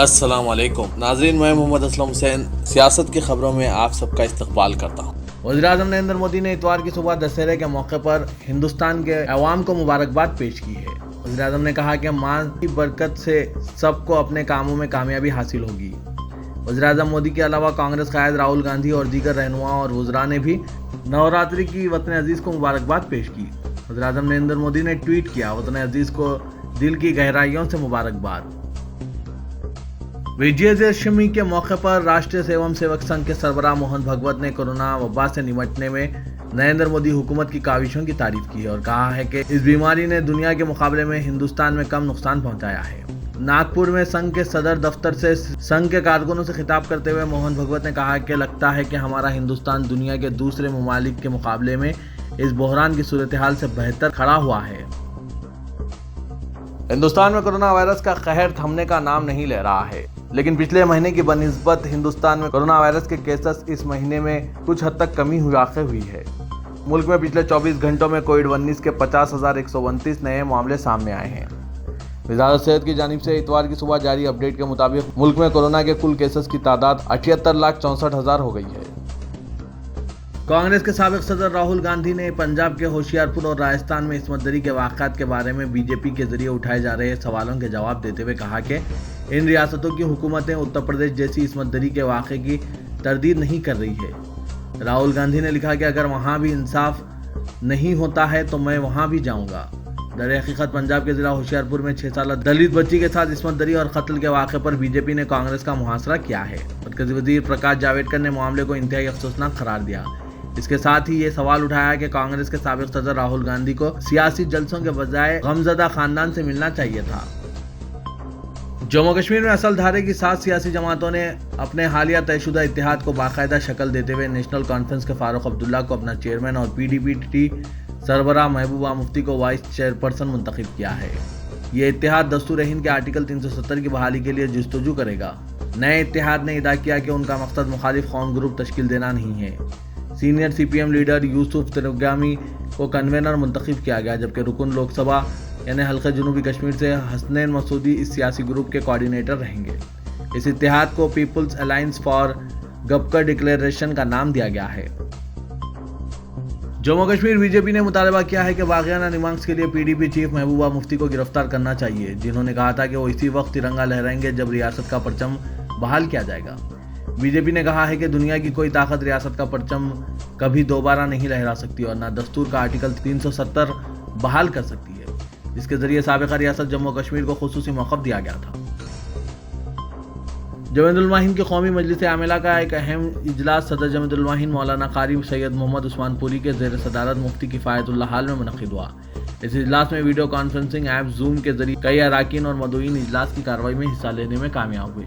अस्सलाम वालेकुम नाजरीन, मैं मोहम्मद असलम हुसैन सियासत की खबरों में आप सबका इस्तकबाल करता हूँ। वज़ीर-ए-आज़म नरेंद्र मोदी ने इतवार की सुबह दशहरे के मौके पर हिंदुस्तान के अवाम को मुबारकबाद पेश की है। वज़ीर-ए-आज़म ने कहा कि माँ की बरकत से सबको अपने कामों में कामयाबी हासिल होगी। वज़ीर-ए-आज़म मोदी के अलावा कांग्रेस कायद राहुल गांधी और दीगर रहनुमा और वज़रा ने भी नवरात्रि की वतन अजीज़ को मुबारकबाद पेश की। वज़ीर-ए-आज़म नरेंद्र मोदी ने ट्वीट किया, वतन अजीज़ को दिल की गहराइयों से मुबारकबाद। विजयदशमी के मौके पर राष्ट्रीय एवं सेवक संघ के सरबराह मोहन भागवत ने कोरोना वबा से निपटने में नरेंद्र मोदी हुकूमत की काविशों की तारीफ की है और कहा है कि इस बीमारी ने दुनिया के मुकाबले में हिंदुस्तान में कम नुकसान पहुंचाया है। नागपुर में संघ के सदर दफ्तर से संघ के कारकुनों से खिताब करते हुए मोहन भागवत ने कहा कि लगता है कि हमारा हिंदुस्तान दुनिया के दूसरे ममालिक के मुकाबले में इस बहरान की सूरत हाल से बेहतर खड़ा हुआ है। हिंदुस्तान में कोरोना वायरस का कहर थमने का नाम नहीं ले रहा है, लेकिन पिछले महीने की बनिस्बत हिंदुस्तान में कोरोना वायरस के केसेस इस महीने में कुछ हद तक कमी वाक़ई हुई है। मुल्क में पिछले 24 घंटों में कोविड-19 के 50,129 नए मामले सामने आए हैं। वज़ारत सेहत की जानिब से इतवार की सुबह जारी अपडेट के मुताबिक मुल्क में कोरोना के कुल केसेस की तादाद 78,64,000 हो गई है। कांग्रेस के साबिक सदर राहुल गांधी ने पंजाब के होशियारपुर और राजस्थान में इस्मत-दरी के वाक़यात के बारे में बीजेपी के जरिए उठाए जा रहे सवालों के जवाब देते हुए कहा कि इन रियासतों की हुकूमतें उत्तर प्रदेश जैसी इस्मत-दरी के वाक़े की तरदीद नहीं कर रही है। राहुल गांधी ने लिखा कि अगर वहाँ भी इंसाफ नहीं होता है तो मैं वहाँ भी जाऊँगा। दर हकीकत पंजाब के ज़िला होशियारपुर में 6 साल दलित बच्ची के साथ इस्मत-दरी और कत्ल के वाक़े पर बीजेपी ने कांग्रेस का मुहासरा किया है। मरकज़ी वज़ीर प्रकाश जावड़ेकर ने मामले को इंतहाई अफसोसनाक करार दिया। इसके साथ ही ये सवाल उठाया कि कांग्रेस के साबिक सदर राहुल गांधी को सियासी जलसों के बजाय गमज़दा खानदान से मिलना चाहिए था। जम्मू कश्मीर में असल धारे की 7 सियासी जमातों ने अपने हालिया तयशुदा इत्तेहाद को बाकायदा शक्ल देते हुए नेशनल कॉन्फ्रेंस के फारूक अब्दुल्ला को अपना चेयरमैन और PDP सरबराह महबूबा मुफ्ती को वाइस चेयरपर्सन मुंतखब किया है। ये इत्तेहाद दस्तूर हिंद के आर्टिकल 370 की बहाली के लिए जुस्तजू करेगा। नए इत्तेहाद ने इदा किया कि उनका मकसद मुखालिफ कौम ग्रुप तश्कील देना नहीं है। सीनियर CPM लीडर यूसुफ तिरगामी को कन्वेनर मुंतखब किया गया, जबकि रुकन लोकसभा यानी हल्के जनूबी कश्मीर से हसनैन मसूदी इस सियासी ग्रुप के कोऑर्डिनेटर रहेंगे। इस इत्तेहाद को पीपल्स अलायंस फॉर गपकर डिक्लेरेशन का नाम दिया गया है। जम्मू कश्मीर बीजेपी ने मुतालबा किया है कि वाक़ियाना रिमार्क्स के लिए PDP चीफ महबूबा मुफ्ती को गिरफ्तार करना चाहिए, जिन्होंने कहा था कि वो इसी वक्त तिरंगा लहराएंगे जब रियासत का परचम बहाल किया जाएगा। बीजेपी ने कहा है कि दुनिया की कोई ताकत रियासत का परचम कभी दोबारा नहीं लहरा सकती और न दस्तूर का आर्टिकल 370 बहाल कर सकती है, जिसके जरिए साबिका रियासत जम्मू कश्मीर को खुसूसी मौक़िफ़ दिया गया था। जमीयत-उल-माहिन की कौमी मजलिस आमिला का एक अहम इजलास सदर जमीयत-उल-माहिन मौलाना कारी सैयद मोहम्मद उस्मान पुरी के ज़ेर सदारत मुफ्ती किफ़ायतुल्लाह हाल में मुनक़िद हुआ। इस इजलास में वीडियो कॉन्फ्रेंसिंग ऐप जूम के जरिए कई अरकान और मदऊइन इजलास की कार्रवाई में हिस्सा लेने में कामयाब हुए।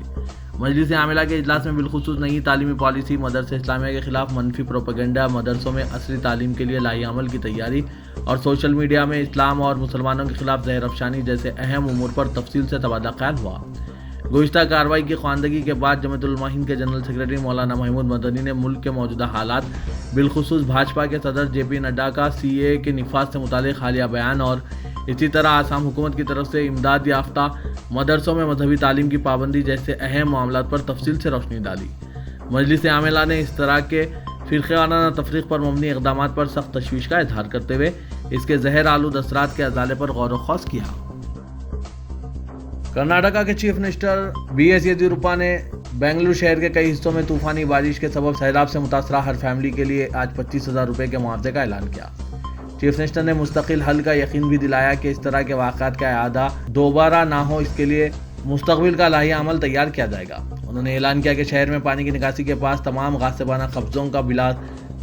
मजलिस आमिला के इजलास में बिलखुसूस नई तालीमी पॉलिसी, मदरसे इस्लामिया के खिलाफ मनफी प्रोपेगेंडा, मदरसों में असली तालीम के लिए लाही अमल की तैयारी और सोशल मीडिया में इस्लाम और मुसलमानों के खिलाफ जहर अफशानी जैसे अहम उमूर पर तफसील से तबादला ख्याल हुआ। गुज़िश्ता कार्रवाई की ख्वानदगी के बाद जमीयत-उल-माहिन के जनरल सेक्रेटरी मौलाना महमूद मदनी ने मुल्क के मौजूदा हालात, बिलखुसूस भाजपा के सदर JP नड्डा का CAA के निफाज से मुतालिक हालिया बयान और इसी तरह आसाम हुकूमत की तरफ से इमदाद याफ्ता मदरसों में मजहबी तालीम की पाबंदी जैसे अहम मामलात पर तफसील से रोशनी डाली। मजलिस आमिला ने इस तरह के फ़िरक़ावाराना तफरीक़ पर मबनी इक़दामात पर सख्त तशवीश का इज़हार करते हुए इसके जहर आलूद असरात के अज़ाले पर गौर व ख़ौस किया। कर्नाटका के चीफ मिनिस्टर BS येदियुरप्पा ने बेंगलुरु शहर के कई हिस्सों में तूफ़ानी बारिश के सबब सैलाब से मुतासरा हर फैमिली के लिए आज 25,000 रुपये के मुआवजे का ऐलान किया। चीफ मिनिस्टर ने मुस्तकिल हल का यकीन भी दिलाया कि इस तरह के वाक़यात का इआदा दोबारा ना हो, इसके लिए मुस्तक़बिल का लाही अमल तैयार किया जाएगा। उन्होंने ऐलान किया कि शहर में पानी की निकासी के पास तमाम गासिबाना कब्ज़ों का बिला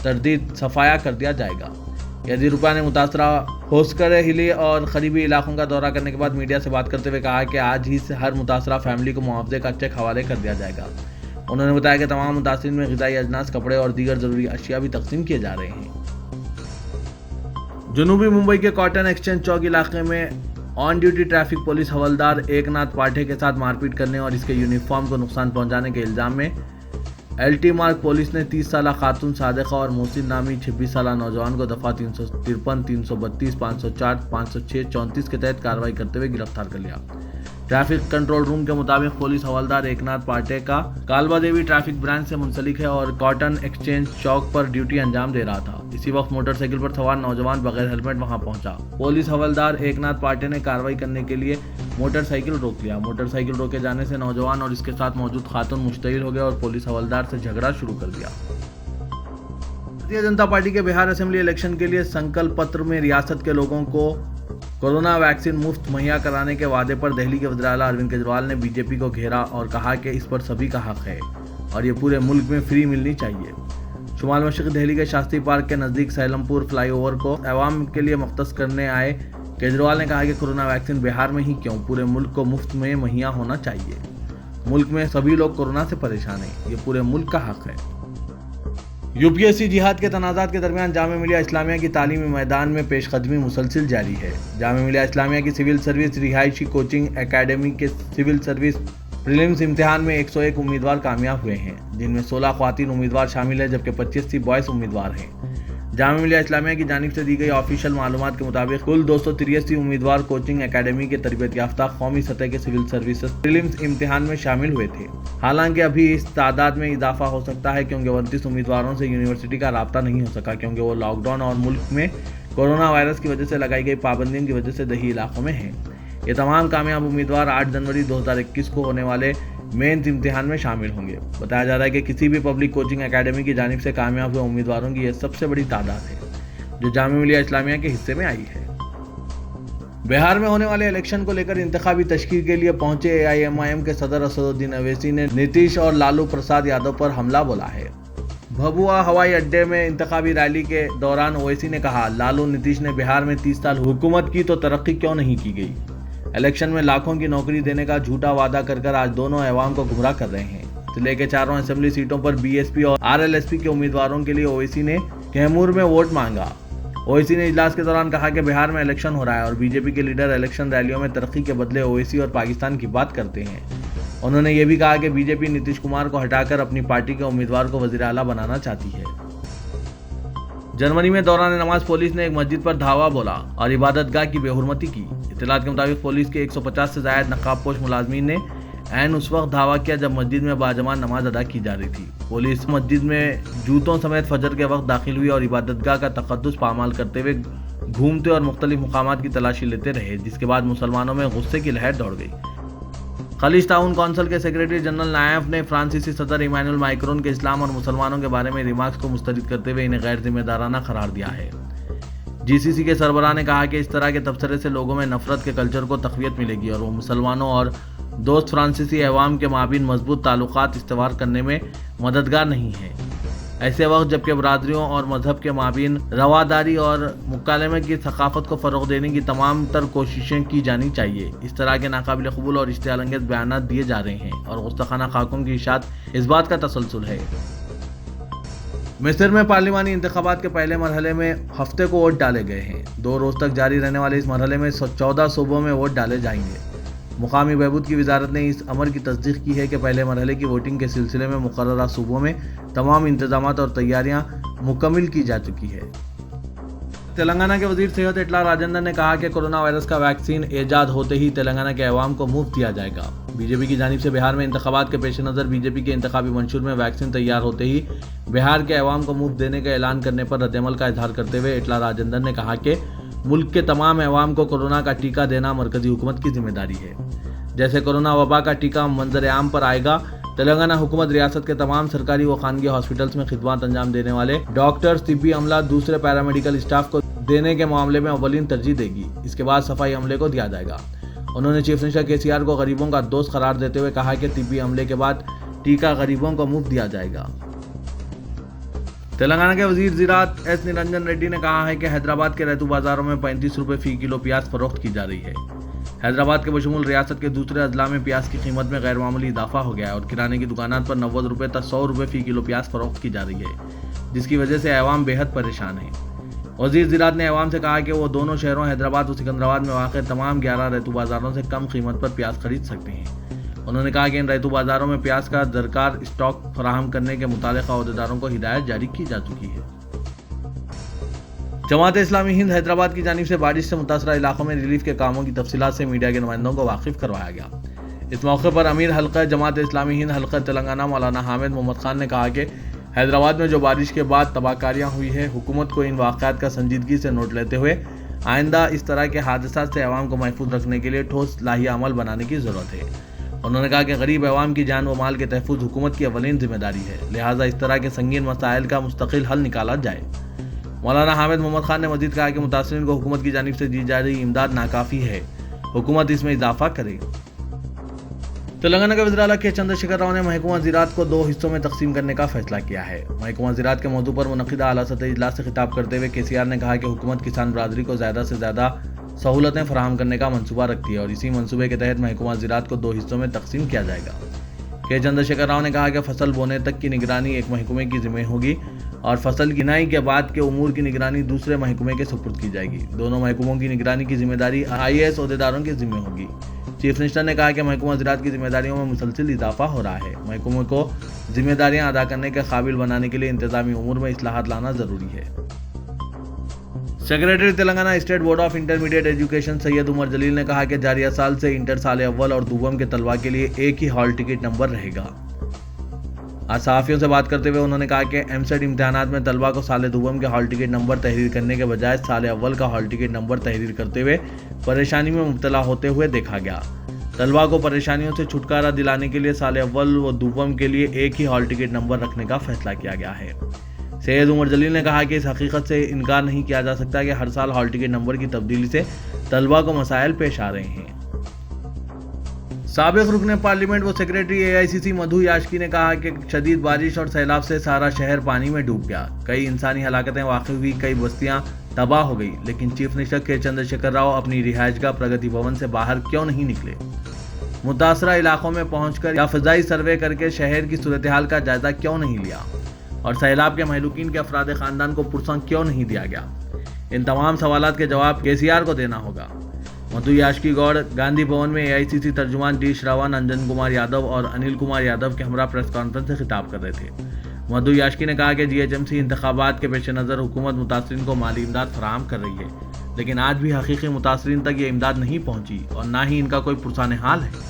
तरदीद सफाया कर दिया जाएगा। येदियुरप्पा ने मुतासरा होस्कर हिली और करीबी इलाकों का दौरा करने के बाद मीडिया से बात करते हुए कहा कि आज ही से हर मुतासरा फैमिली को मुआवजे का चेक हवाले कर दिया जाएगा। उन्होंने बताया कि तमाम मुतासरीन में ग़िज़ाई अजनास, कपड़े और दीगर ज़रूरी अशिया भी तकसीम किए जा रहे हैं। जनूबी मुंबई के कॉटन एक्सचेंज चौक इलाके में ऑन ड्यूटी ट्रैफिक पुलिस हवलदार एकनाथ पाठे के साथ मारपीट करने और इसके यूनिफॉर्म को नुकसान पहुंचाने के इल्ज़ाम में LT मार्ग पुलिस ने 30 साला खातून सादिका और मोहसिन नामी 26 साला नौजवान को दफ़ा 353, 332, 504, 506, 34 के तहत कार्रवाई करते हुए गिरफ्तार कर लिया। ट्रैफिक कंट्रोल रूम के मुताबिक पुलिस हवलदार एकनाथ पाटे का कालवा देवी ट्रैफिक ब्रांच से मुंसलिक है और कॉटन एक्सचेंज चौक पर ड्यूटी अंजाम दे रहा था। इसी वक्त मोटरसाइकिल पर सवार नौजवान बगैर हेलमेट वहां पहुंचा। पुलिस हवलदार एकनाथ पाटे ने कार्रवाई करने के लिए मोटरसाइकिल रोक लिया। मोटरसाइकिल रोके जाने से नौजवान और इसके साथ मौजूद खातून मुश्तइल हो गए और पुलिस हवलदार से झगड़ा शुरू कर दिया। भारतीय जनता पार्टी के बिहार असेंबली इलेक्शन के लिए संकल्प पत्र में रियासत के लोगों को कोरोना वैक्सीन मुफ्त मुहैया कराने के वादे पर दिल्ली के वज़ीर आला अरविंद केजरीवाल ने बीजेपी को घेरा और कहा कि इस पर सभी का हक है और ये पूरे मुल्क में फ्री मिलनी चाहिए। शुमाल मशरक़ी दिल्ली के शास्त्री पार्क के नज़दीक सैलमपुर फ्लाईओवर को अवाम के लिए मुख्तस करने आए केजरीवाल ने कहा कि कोरोना वैक्सीन बिहार में ही क्यों पूरे मुल्क को मुफ्त में मुहैया होना चाहिए। मुल्क में सभी लोग कोरोना से परेशान हैं, ये पूरे मुल्क का हक है। यूपीएससी जिहाद के तनाज़ात के दरमियान जामिया मिलिया इस्लामिया की तालीमी मैदान में पेशकदमी मुसलसिल जारी है। जामिया मिलिया इस्लामिया की सिविल सर्विस रिहायशी कोचिंग एकेडमी के सिविल सर्विस प्रीलिम्स इम्तिहान में 101 उम्मीदवार कामयाब हुए हैं, जिनमें 16 ख्वातीन उम्मीदवार शामिल है जबकि 25 बॉयज़ उम्मीदवार हैं। जामिया मिलिया इस्लामिया की जानिब से दी गई ऑफिशियल मालूमात के मुताबिक कुल 283 उम्मीदवार कोचिंग एकेडमी के तरबियत याफ्ता कौमी सतह के सिविल सर्विसेज प्रीलिम्स इम्तिहान में शामिल हुए थे। हालांकि अभी इस तादाद में इजाफा हो सकता है क्योंकि 29 उम्मीदवारों से यूनिवर्सिटी का राब्ता नहीं हो सका क्योंकि वो लॉकडाउन और मुल्क में कोरोना वायरस की वजह से लगाई गई पाबंदियों की वजह से दही इलाकों में हैं। ये तमाम कामयाब उम्मीदवार 8 जनवरी 2021 को होने वाले मेंस इम्तिहान में शामिल होंगे। बताया जा रहा है कि किसी भी पब्लिक कोचिंग एकेडमी की जानिब से कामयाब हुए उम्मीदवारों की यह सबसे बड़ी तादाद है जो जामिया मिलिया इस्लामिया के हिस्से में आई है। बिहार में होने वाले इलेक्शन को लेकर इंतखाबी तशकील के लिए पहुंचे AIMIM के सदर असदुद्दीन अवैसी ने नीतीश और लालू प्रसाद यादव पर हमला बोला है। भभुआ हवाई अड्डे में इंतखाबी रैली के दौरान ओवैसी ने कहा, लालू नीतीश ने बिहार में 30 साल हुकूमत की तो तरक्की क्यों नहीं की गई। इलेक्शन में लाखों की नौकरी देने का झूठा वादा कर आज दोनों अवाम को गुमराह कर रहे हैं। जिले के 4 असेंबली सीटों पर BSP और RLSP के उम्मीदवारों के लिए ओवैसी ने कैमूर में वोट मांगा। ओवैसी ने इजलास के दौरान कहा कि बिहार में इलेक्शन हो रहा है और बीजेपी के लीडर इलेक्शन रैलियों में तरक्की के बदले ओवैसी और पाकिस्तान की बात करते हैं। उन्होंने ये भी कहा कि बीजेपी नीतीश कुमार को हटाकर अपनी पार्टी के उम्मीदवार को वजीर आला बनाना चाहती है। जर्मनी में दौरान नमाज पुलिस ने एक मस्जिद पर धावा बोला और इबादतगाह की बेहुरमती की। इत्तलात के मुताबिक पुलिस के 150 से ज्यादा नकाबपोश मुलाजमीन ने ऐन उस वक्त धावा किया जब मस्जिद में बाजमात नमाज अदा की जा रही थी। पुलिस मस्जिद में जूतों समेत फजर के वक्त दाखिल हुई और इबादतगाह का तकद्दुस पामाल करते हुए घूमते और मुख्तलिफ मुकामात की तलाशी लेते रहे, जिसके बाद मुसलमानों में गुस्से की लहर दौड़ गई। खलीज ताउन कौंसिल के सेक्रेटरी जनरल नायफ ने फ्रांसीसी सदर इमानुएल मैक्रोन के इस्लाम और मुसलमानों के बारे में रिमार्क्स को मुस्तरद करते हुए इन्हें गैर जिम्मेदाराना करार दिया है। GCC के सरबराह ने कहा कि इस तरह के तबसरे से लोगों में नफरत के कल्चर को तक़वियत मिलेगी और वो मुसलमानों और दोस्त फ्रांसीसी अवाम के माबीन मजबूत ताल्लुकात इस्तवार करने में मददगार नहीं है। ऐसे वक्त जबकि बरादरियों और मजहब के माबीन रवादारी और मुकालमे की सकाफत को फ़रोग़ देने की तमाम तर कोशिशें की जानी चाहिए। इस तरह के नाकाबिल कबूल और इश्तियालंगेज़ बयानात दिए जा रहे हैं और गुस्ताखाना खाकों की इशात इस बात का तसलसल है। मिस्र में पार्लिमानी इंतखाबात के पहले मरहले में हफ्ते को वोट डाले गए हैं। 2 रोज़ तक जारी रहने वाले इस मरहले में 14 सूबों में वोट डाले जाएंगे। मुकामी बहबूद की वजारत ने इस अमर की तस्दीक की है कि पहले मरहले की वोटिंग के सिलसिले में मुकर्ररा सूबों में तमाम इंतजामात और तैयारियां मुकम्मल की जा चुकी है। तेलंगाना के वजीर सेहत इटला राजेंद्र ने कहा कि कोरोना वायरस का वैक्सीन ईजाद होते ही तेलंगाना के अवाम को मुफ्त दिया जाएगा। बीजेपी की जानिब से बिहार में इंतखाबात के पेश नज़र बीजेपी के इंतखाबी मंशूर में वैक्सीन तैयार होते ही बिहार के अवाम को मुफ्त देने का ऐलान करने पर रद्दअमल का इजहार करते हुए इटला राजेंद्र ने कहा कि मुल्क के तमाम अवाम को कोरोना का टीका देना मरकजी हुकूमत की जिम्मेदारी है। जैसे कोरोना वबा का टीका मंजर आम पर आएगा, तेलंगाना हुकूमत रियासत के तमाम सरकारी व खानगी हॉस्पिटल्स में खिदमत अंजाम देने वाले डॉक्टर्स, तिब्बी अमला, दूसरे पैरामेडिकल स्टाफ को देने के मामले में अव्वलीन तरजीह देगी। इसके बाद सफाई अमले को दिया जाएगा। उन्होंने चीफ मिनिस्टर KCR को गरीबों का दोस्त करार देते हुए कहा कि तिब्बी अमले के बाद टीका गरीबों को मुफ्त दिया जाएगा। तेलंगाना के वजीर ज़राअत S निरंजन रेड्डी ने कहा है कि हैदराबाद के रैतू बाजारों में 35 रुपये फी किलो प्याज फरोख्त की जा रही है। हैदराबाद के बशमूल रियासत के दूसरे अजला में प्याज की कीमत में गैर मामूली इजाफा हो गया है और किराने की दुकानात पर 90 रुपये तक 100 रुपये फी किलो प्याज फरोख्त की जा रही है, जिसकी वजह से अवाम बेहद परेशान है। वजीर ज़राअत ने अवाम से कहा कि वो दोनों शहरों हैदराबाद और सिकंदराबाद में वाक़ तमाम 11 रैतू बाजारों से कम कीमत पर प्याज खरीद सकते हैं। उन्होंने कहा कि इन रैतू बाजारों में प्याज का दरकार स्टॉक फराहम करने के मुतालिका अहदेदारों को हिदायत जारी की जा चुकी है। जमात इस्लामी हिंद हैदराबाद की जानिब से बारिश से मुतासरा इलाकों में रिलीफ के कामों की तफसीलात से मीडिया के नुमाइंदों को वाकिफ करवाया गया। इस मौके पर अमीर हल्का जमात इस्लामी हिंद हल्का तेलंगाना मौलाना हामिद मोहम्मद खान ने कहा कि हैदराबाद में जो बारिश के बाद तबाहकारियां हुई है, हुकूमत को इन वाक़यात का संजीदगी से नोट लेते हुए आइंदा इस तरह के हादसात से अवाम को महफूज रखने के लिए ठोस लाही अमल बनाने की ज़रूरत है। उन्होंने कहा कि गरीब अवाम की जान व माल के तहफ़्फ़ुज़ हुकूमत की अवलीन जिम्मेदारी है, लिहाजा इस तरह के संगीन मसाइल का मुस्तकिल हल निकाला जाए। मौलाना हामिद मोहम्मद खान ने मजीद कहा कि मुतासरीन को हुकूमत की जानिब से दी जा रही इमदाद नाकाफ़ी है, हुकूमत इसमें इजाफा करे। तेलंगाना के वज़ीर आला के चंद्रशेखर राव ने महकमा ज़राअत को 2 हिस्सों में तकसीम करने का फैसला किया है। महकमा ज़राअत के मौजू पर मुनक़िदा आला सतह इजलास से खिताब करते हुए KCR ने कहा कि हुकूमत किसान बरादरी को ज़्यादा से ज़्यादा सहूलतें फराहम करने का मंसूबा रखती है और इसी मंसूबे के तहत महकमा ज़राअत को 2 हिस्सों में तकसीम किया जाएगा। के चंद्रशेखर राव ने कहा कि फसल बोने तक की निगरानी एक महकमे की ज़िम्मे होगी और फसल गिनाई के बाद के उमूर की निगरानी दूसरे महकमे के सुपुर्द की जाएगी। दोनों महकमों की निगरानी की जिम्मेदारी IAS ओहदेदारों के ज़िम्मे होगी। चीफ मिनिस्टर ने कहा कि महकमा ज़राअत की जिम्मेदारियों में मुसलसिल इजाफा हो रहा है। महकमे को जिम्मेदारियां अदा करने के काबिल बनाने के लिए इंतजामी उमूर में इस्लाहात लाना ज़रूरी है। Secretary Telangana state board of intermediate education Syed Umar Jaleel ने कहा कि जारिया साल से इंटर साल अव्वल और दुव्वम के तलबा के लिए एक ही हॉल टिकट नंबर रहेगा। आज सहाफ़ियों से बात करते हुए उन्होंने कहा कि MCET इम्तिहानात में तलबा को साल दुव्वम के हॉल टिकट नंबर तहरीर करने के बजाय साल अव्वल का हॉल टिकट नंबर तहरीर करते हुए परेशानी में मुब्तला होते हुए देखा गया। तलबा को परेशानियों से छुटकारा दिलाने के लिए साल अव्वल व दुव्वम के लिए एक ही हॉल टिकट नंबर रखने का फैसला किया गया है। सैयद उमर जलील ने कहा कि इस हकीकत से इनकार नहीं किया जा सकता कि हर साल हॉल टिकट नंबर की तब्दीली से तलबा को मसाइल पेश आ रहे हैं। साबिक रुकने पार्लियामेंट व सेक्रेटरी AICC मधु याशकी ने कहा कि शदीद बारिश और सैलाब से सारा शहर पानी में डूब गया, कई इंसानी हलाकतें वाक़ई हुई, कई बस्तियां तबाह हो गई, लेकिन चीफ मिनिस्टर के चंद्रशेखर राव अपनी रिहायशगाह प्रगति भवन से बाहर क्यों नहीं निकले? मुतासरा इलाकों में पहुंचकर या फ़ज़ाई सर्वे करके शहर की सूरत हाल का जायजा क्यों नहीं लिया और सैलाब के महलूकीन के अफराद ख़ानदान को पुरसा क्यों नहीं दिया गया? इन तमाम सवालात के जवाब KCR को देना होगा। मधु याशकी गौड़ गांधी भवन में AICC तर्जुमान D श्रावण, अंजन कुमार यादव और अनिल कुमार यादव के हमरा प्रेस कॉन्फ्रेंस से खिताब कर रहे थे। मधु याशकी ने कहा कि GHMC इंतखाबात के पेश नज़र हुकूमत मुतासरीन को माली इमदाद फराहम कर रही है, लेकिन आज भी हकीकी मुतासरीन तक ये इमदाद नहीं पहुंची और ना ही इनका कोई पुरसाने हाल है।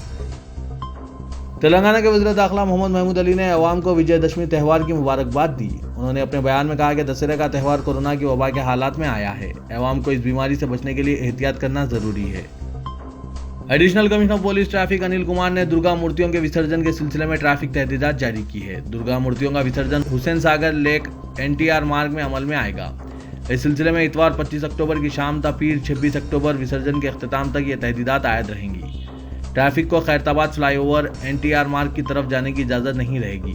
तेलंगाना के वज़ीर दाखिला मोहम्मद महमूद अली ने अवाम को विजयदशमी त्यौहार की मुबारकबाद दी। उन्होंने अपने बयान में कहा कि दशहरे का त्यौहार कोरोना की वबा के हालात में आया है, अवाम को इस बीमारी से बचने के लिए एहतियात करना जरूरी है। Additional commissioner of police traffic Anil Kumar ने दुर्गा मूर्तियों के विसर्जन के सिलसिले में ट्रैफिक तहदीदात जारी की है। दुर्गा मूर्तियों का विसर्जन हुसैन सागर लेक NTR मार्ग में अमल में आएगा। इस सिलसिले में इतवार 25 अक्टूबर की शाम तक पीर 26 अक्टूबर विसर्जन के अख्तिताम तक ये तहदीदात आयद रहेंगी। ट्रैफिक को खैरताबाद फ्लाईओवर NTR मार्ग की तरफ जाने की इजाज़त नहीं रहेगी।